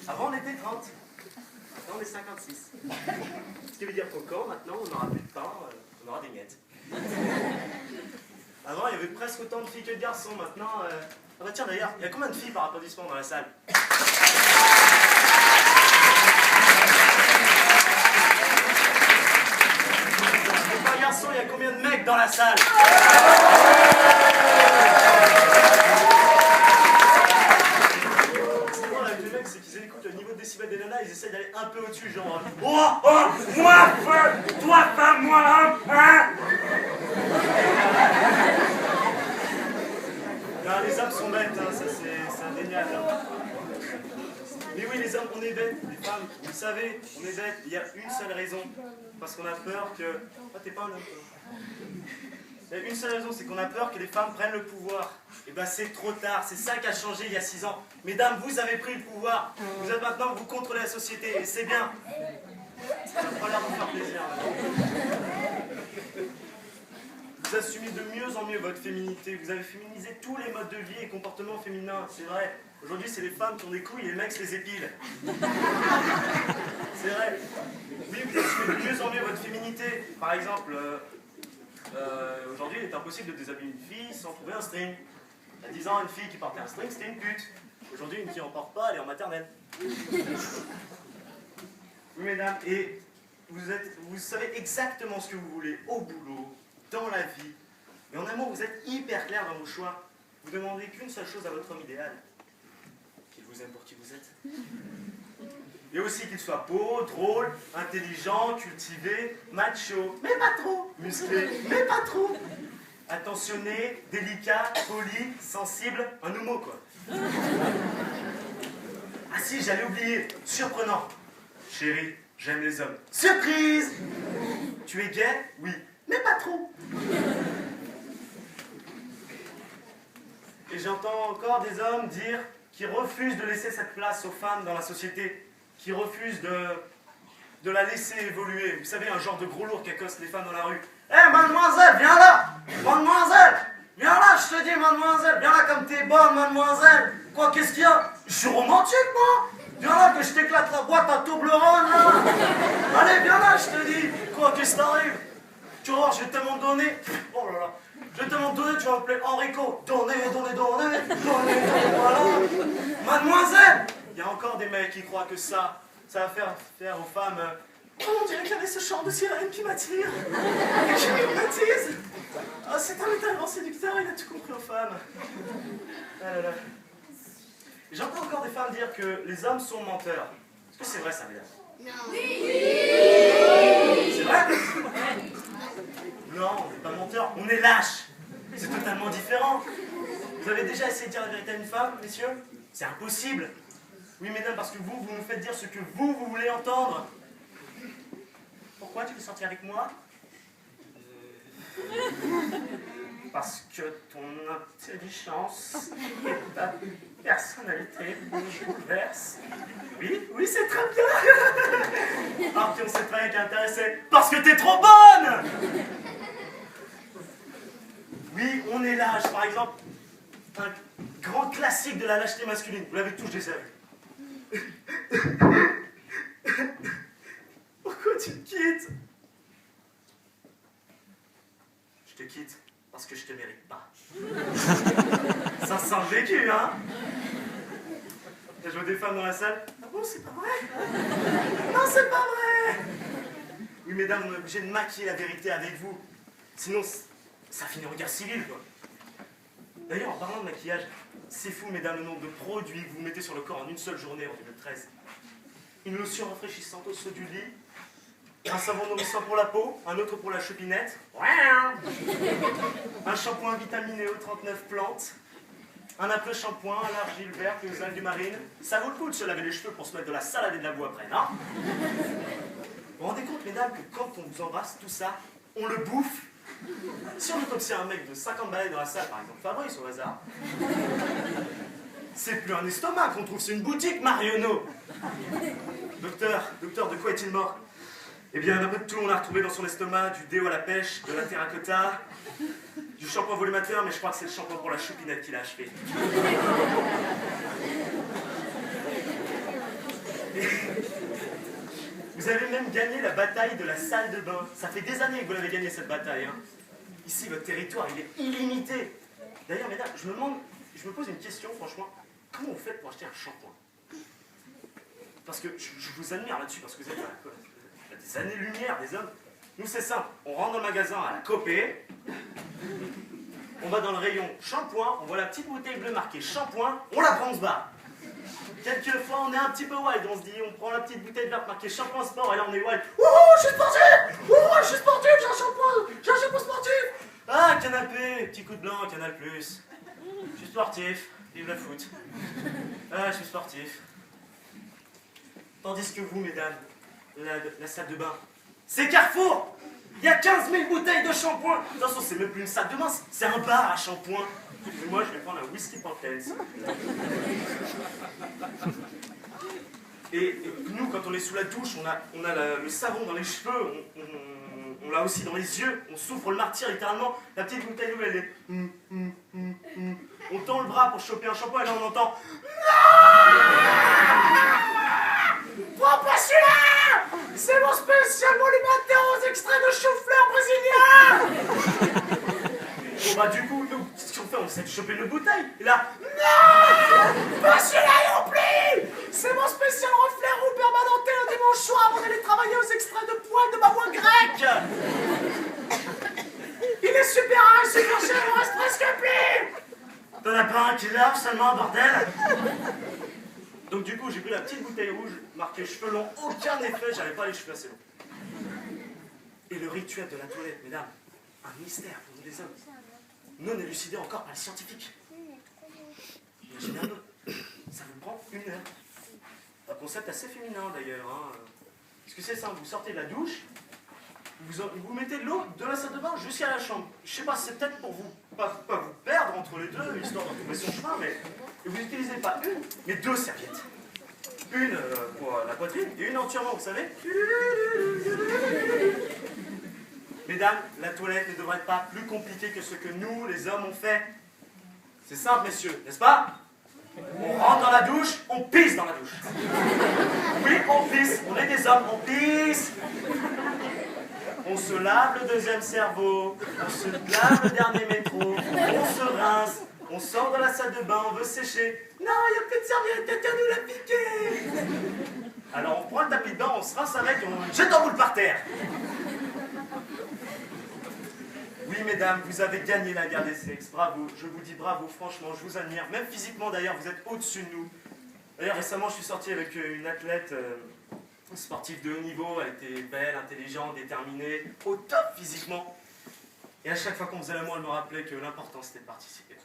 Avant, on était 30. Maintenant, on est 56. Ce qui veut dire qu'au camp, maintenant, on n'aura plus de pain, on aura des miettes. Avant, il y avait presque autant de filles que de garçons. Maintenant, ah bah tiens, d'ailleurs, il y a combien de filles par applaudissement dans la salle? Par garçon, il y a combien de mecs dans la salle? C'est qu'ils écoutent le niveau de décibel des nanas, ils essayent d'aller un peu au-dessus, genre oh, oh, moi, toi, pas moi, hein. Non, les hommes sont bêtes, hein, ça c'est indéniable. Mais oui, les hommes, on est bêtes, les femmes, vous le savez, on est bêtes. Il y a une seule raison, parce qu'on a peur que... Ah, t'es pas un homme, toi. Il y a une seule raison, c'est qu'on a peur que les femmes prennent le pouvoir. Et ben c'est trop tard, c'est ça qui a changé il y a 6 ans. Mesdames, vous avez pris le pouvoir. Vous êtes maintenant, vous contrôlez la société, et c'est bien. Ça va pas l'air de vous faire plaisir. Vous assumez de mieux en mieux votre féminité. Vous avez féminisé tous les modes de vie et comportements féminins, c'est vrai. Aujourd'hui, c'est les femmes qui ont des couilles et les mecs se les épilent. C'est vrai. Oui, vous assumez de mieux en mieux votre féminité. Par exemple... aujourd'hui, il est impossible de déshabiller une fille sans trouver un string. Il y a 10 ans, une fille qui portait un string, c'était une pute. Aujourd'hui, une fille en porte pas, elle est en maternelle. Oui, mesdames, et vous savez exactement ce que vous voulez au boulot, dans la vie. Mais en amour, vous êtes hyper clair dans vos choix. Vous demandez qu'une seule chose à votre homme idéal. Qu'il vous aime pour qui vous êtes. Et aussi qu'il soit beau, drôle, intelligent, cultivé, macho, mais pas trop, musclé, mais pas trop, attentionné, délicat, poli, sensible, un homo quoi. Ah si, j'allais oublier, surprenant. Chérie, j'aime les hommes. Surprise! Tu es gay? Oui, mais pas trop. Et j'entends encore des hommes dire qu'ils refusent de laisser cette place aux femmes dans la société. Qui refuse de la laisser évoluer. Vous savez, un genre de gros lourd qui accoste les femmes dans la rue. Hé, mademoiselle, viens là! Mademoiselle! Viens là, je te dis, mademoiselle! Viens là comme t'es bonne, mademoiselle! Quoi, qu'est-ce qu'il y a? Je suis romantique, moi! Viens là que je t'éclate la boîte à Toblerone, là! Allez, viens là, je te dis! Quoi, qu'est-ce qui t'arrive? Tu vas voir, je vais tellement te donner... Oh là là! Je vais tellement te donner, tu vas m'appeler Enrico! Donnez, voilà! Mademoiselle! Il y a encore des mecs qui croient que ça va faire aux femmes... Oh, on dirait qu'il y avait ce chant de sirène qui m'attire, qui m'hypnotise. Oh, c'est un métal séducteur, il a tout compris aux femmes. Ah là là. J'entends encore des femmes dire que les hommes sont menteurs. Est-ce que c'est vrai ça, mesdames? Non. Oui. C'est vrai? Non, on n'est pas menteurs, on est lâches. C'est totalement différent. Vous avez déjà essayé de dire la vérité à une femme, messieurs? C'est impossible. Oui, mesdames, parce que vous nous faites dire ce que vous voulez entendre. Pourquoi tu veux sortir avec moi? Parce que ton intelligence et ta personnalité me bouleversent. Oui, c'est très bien. Alors qu'on sait pas qui est intéressé. Parce que t'es trop bonne. Oui, on est lâche. Par exemple, un grand classique de la lâcheté masculine. Vous l'avez tous déjà vu. Pourquoi tu me quittes? Je te quitte parce que je te mérite pas. Ça sent le vécu, hein? Il y a joué des femmes dans la salle. Ah bon, c'est pas vrai? Non, c'est pas vrai! Oui, mesdames, on est obligé de maquiller la vérité avec vous. Sinon, ça finit en guerre civile, quoi. D'ailleurs, en parlant de maquillage, c'est fou, mesdames, le nombre de produits que vous mettez sur le corps en une seule journée en 2013. Une lotion rafraîchissante au saut du lit, un savon nourrissant pour la peau, un autre pour la chopinette, un shampoing vitaminé aux 39 plantes, un après-shampoing à l'argile verte et aux algues marines. Ça vaut le coup de se laver les cheveux pour se mettre de la salade et de la boue après, non? Vous vous rendez compte, mesdames, que quand on vous embrasse, tout ça, on le bouffe? Si on autopsie un mec de 50 balais dans la salle, par exemple, Fabrice au hasard, c'est plus un estomac qu'on trouve, c'est une boutique, Marionneau. Docteur, de quoi est-il mort? Eh bien, un peu de tout, on a retrouvé dans son estomac du déo à la pêche, de la terracotta, du shampoing volumateur, mais je crois que c'est le shampoing pour la choupinette qui l'a achevé. Vous avez même gagné la bataille de la salle de bain. Ça fait des années que vous l'avez gagné cette bataille. Hein. Ici, votre territoire, il est illimité. D'ailleurs, mesdames, je me pose une question, franchement. Comment vous faites pour acheter un shampoing? Parce que je vous admire là-dessus, parce que vous êtes à des années-lumière des hommes. Nous, c'est simple. On rentre dans le magasin à la Copé. On va dans le rayon shampoing. On voit la petite bouteille bleue marquée shampoing. On la prend, on se barre. Quelquefois, on est un petit peu wild, on se dit, on prend la petite bouteille verte marquée shampoing sport, et là on est wild. Wouhou, je suis sportif! Wouhou, je suis sportif, j'ai un shampoing sportif! Ah, canapé, petit coup de blanc, Canal+. Je suis sportif, vive le foot. Ah, je suis sportif. Tandis que vous, mesdames, la salle de bain, c'est Carrefour! Il y a 15 000 bouteilles de shampoing! De toute façon, c'est même plus une salle de bain, c'est un bar à shampoing. Moi, je vais prendre un whisky Pantene. Et nous, quand on est sous la douche, on a le savon dans les cheveux, on l'a aussi dans les yeux, on souffre le martyr littéralement. La petite bouteille d'eau, elle est... On tend le bras pour choper un shampoing et là on entend... Prends pas celui-là! C'est mon spécial monumental aux extraits de chou-fleur brésilien! Bon bah du coup, nous, ce qu'on fait, on essaie de choper une bouteille. Et là, non! Pas celui-là non plus! C'est mon spécial reflet roux permanenté le dimanche soir avant d'aller travailler aux extraits de poils de ma voix grecque! Il est super rare, super cher, il en reste presque plus! T'en as pas un qui lave seulement, bordel? Donc du coup, j'ai pris la petite bouteille rouge, marquée cheveux longs, aucun effet, j'avais pas les cheveux assez longs. Et le rituel de la toilette, mesdames, un mystère pour nous les hommes. Non élucidé encore par les scientifiques. Imaginez un peu, ça vous prend 1 heure. Un concept assez féminin d'ailleurs. Hein. Parce que c'est simple, vous sortez de la douche, vous mettez de l'eau de la salle de bain jusqu'à la chambre. Je sais pas, c'est peut-être pour vous pas vous perdre entre les deux, histoire de trouver son chemin, mais vous n'utilisez pas une, mais 2 serviettes. Une pour la poitrine et une entièrement, vous savez. Mesdames, la toilette ne devrait pas plus compliquée que ce que nous, les hommes, on fait. C'est simple, messieurs, n'est-ce pas? On rentre dans la douche, on pisse dans la douche. Oui, on pisse, on est des hommes, on pisse. On se lave le deuxième cerveau, on se lave le dernier métro, on se rince, on sort de la salle de bain, on veut sécher. Non, il n'y a plus de serviette, quelqu'un nous l'a piqué. Alors on prend le tapis de bain, on se rince avec et on le jette en boule par terre. Oui, mesdames, vous avez gagné la guerre des sexes. Bravo, je vous dis bravo, franchement, je vous admire. Même physiquement, d'ailleurs, vous êtes au-dessus de nous. D'ailleurs, récemment, je suis sorti avec une athlète sportive de haut niveau. Elle était belle, intelligente, déterminée, au top physiquement. Et à chaque fois qu'on faisait l'amour, elle me rappelait que l'important, c'était de participer.